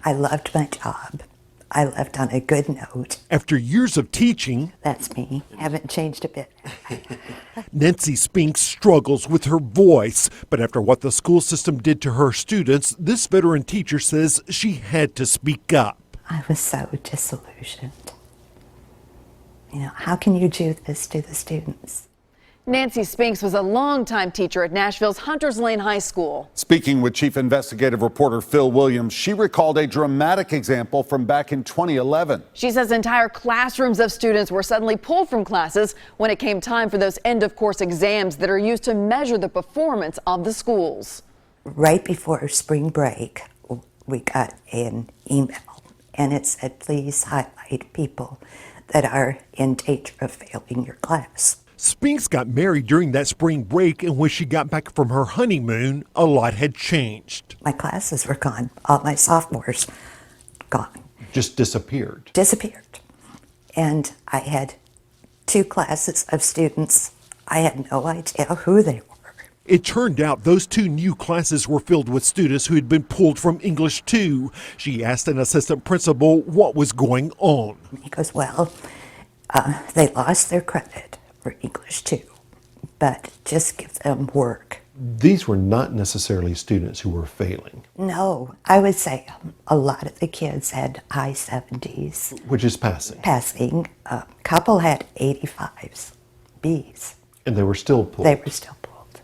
I loved my job. I left on a good note. After years of teaching, that's me. Haven't changed a bit. Nancy Spinks struggles with her voice, but after what the school system did to her students, this veteran teacher says she had to speak up. I was so disillusioned. You know, how can you do this to the students? Nancy Spinks was a longtime teacher at Nashville's Hunters Lane High School. Speaking with Chief Investigative Reporter Phil Williams, she recalled a dramatic example from back in 2011. She says entire classrooms of students were suddenly pulled from classes when it came time for those end-of-course exams that are used to measure the performance of the schools. Right before spring break, we got an email, and it said, please highlight people that are in danger of failing your class. Spinks got married during that spring break, and when she got back from her honeymoon, a lot had changed. My classes were gone. All my sophomores gone. Just disappeared. Disappeared. And I had 2 classes of students. I had no idea who they were. It turned out those 2 new classes were filled with students who had been pulled from English 2. She asked an assistant principal what was going on. He goes, well, they lost their credit for English 2, but just give them work. These were not necessarily students who were failing. No, I would say a lot of the kids had high 70s. Which is passing. Passing. A couple had 85s, Bs. And they were still pulled. They were still pulled.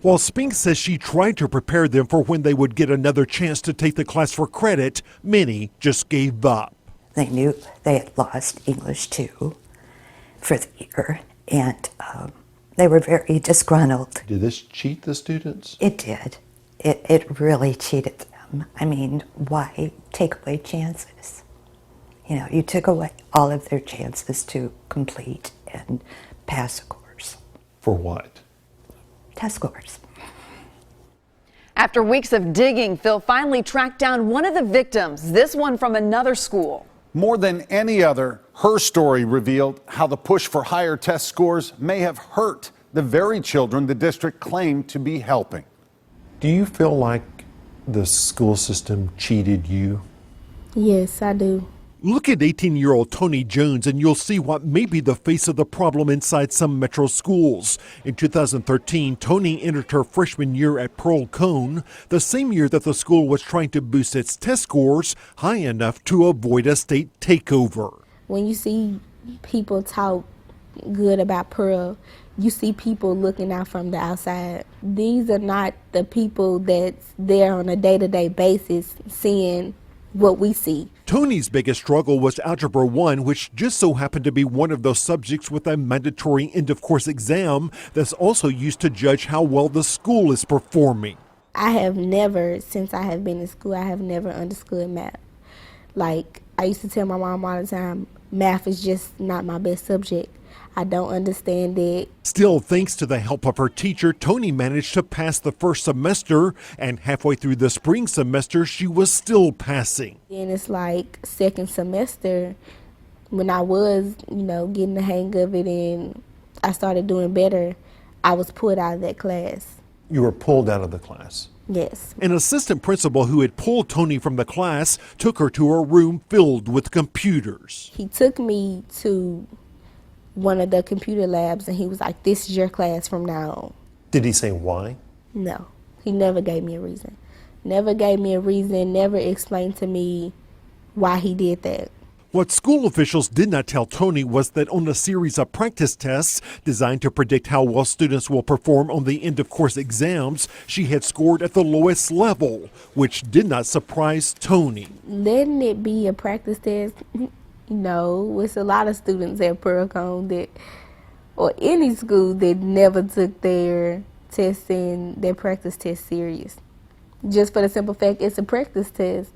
While Spinks says she tried to prepare them for when they would get another chance to take the class for credit, many just gave up. They knew they had lost English 2 for the year, and they were very disgruntled. Did this cheat the students? It did. It really cheated them. I mean, why take away chances? You know, you took away all of their chances to complete and pass a course. For what? Test scores. After weeks of digging, Phil finally tracked down one of the victims, this one from another school. More than any other, her story revealed how the push for higher test scores may have hurt the very children the district claimed to be helping. Do you feel like the school system cheated you? Yes, I do. Look at 18-year-old Tony Jones and you'll see what may be the face of the problem inside some Metro schools. In 2013, Tony entered her freshman year at Pearl Cone, the same year that the school was trying to boost its test scores high enough to avoid a state takeover. When you see people talk good about Pearl, you see people looking out from the outside. These are not the people that's there on a day-to-day basis seeing what we see. Tony's biggest struggle was Algebra 1, which just so happened to be one of those subjects with a mandatory end-of-course exam that's also used to judge how well the school is performing. I have never, since I have been in school, I have never understood math. Like, I used to tell my mom all the time, math is just not my best subject. I don't understand it. Still, thanks to the help of her teacher, Tony managed to pass the first semester, and halfway through the spring semester, she was still passing. And it's like second semester, when I was, getting the hang of it and I started doing better, I was pulled out of that class. You were pulled out of the class? Yes. An assistant principal who had pulled Tony from the class took her to a room filled with computers. He took me to one of the computer labs and he was like, this is your class from now on. Did he say why? No, he never gave me a reason. Never gave me a reason, never explained to me why he did that. What school officials did not tell Tony was that on a series of practice tests designed to predict how well students will perform on the end-of-course exams, she had scored at the lowest level, which did not surprise Tony. Letting it be a practice test, it's a lot of students at Pearl Cone that, or any school that never took their tests and their practice test serious. Just for the simple fact it's a practice test.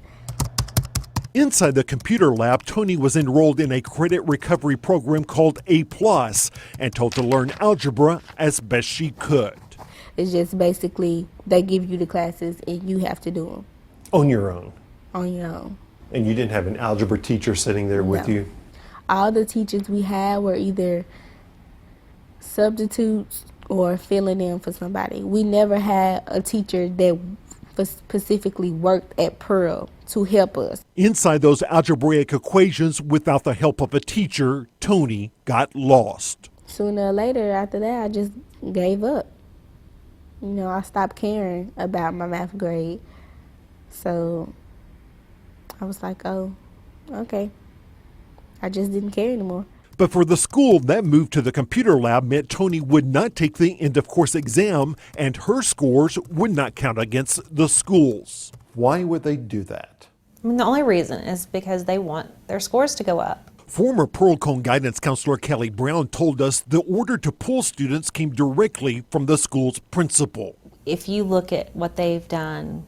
Inside the computer lab, Tony was enrolled in a credit recovery program called A+, and told to learn algebra as best she could. It's just basically they give you the classes and you have to do them. On your own? On your own. And you didn't have an algebra teacher sitting there with you? All the teachers we had were either substitutes or filling in for somebody. We never had a teacher that specifically worked at Pearl to help us. Inside those algebraic equations, without the help of a teacher, Tony got lost. Sooner or later after that, I just gave up. You know, I stopped caring about my math grade. So I was like, oh, okay. I just didn't care anymore. But for the school, that move to the computer lab meant Tony would not take the end-of-course exam, and her scores would not count against the school's. Why would they do that? I mean, the only reason is because they want their scores to go up. Former Pearl Cone guidance counselor Kelly Brown told us the order to pull students came directly from the school's principal. If you look at what they've done,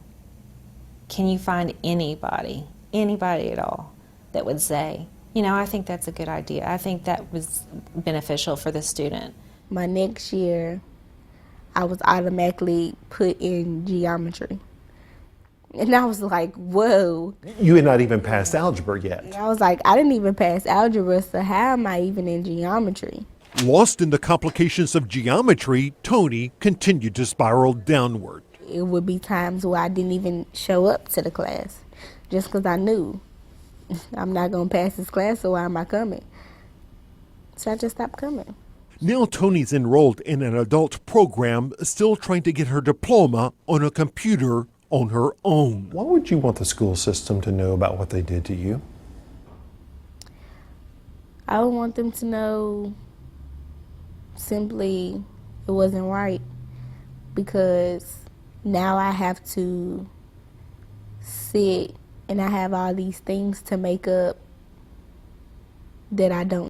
can you find anybody at all that would say, you know, I think that's a good idea. I think that was beneficial for the student. My next year, I was automatically put in geometry. And I was like, whoa. You had not even passed algebra yet. I was like, I didn't even pass algebra, so how am I even in geometry? Lost in the complications of geometry, Tony continued to spiral downward. It would be times where I didn't even show up to the class just because I knew I'm not going to pass this class, so why am I coming? So I just stopped coming. Now Tony's enrolled in an adult program, still trying to get her diploma on a computer on her own. What would you want the school system to know about what they did to you? I would want them to know simply it wasn't right, because now I have to sit and I have all these things to make up that I don't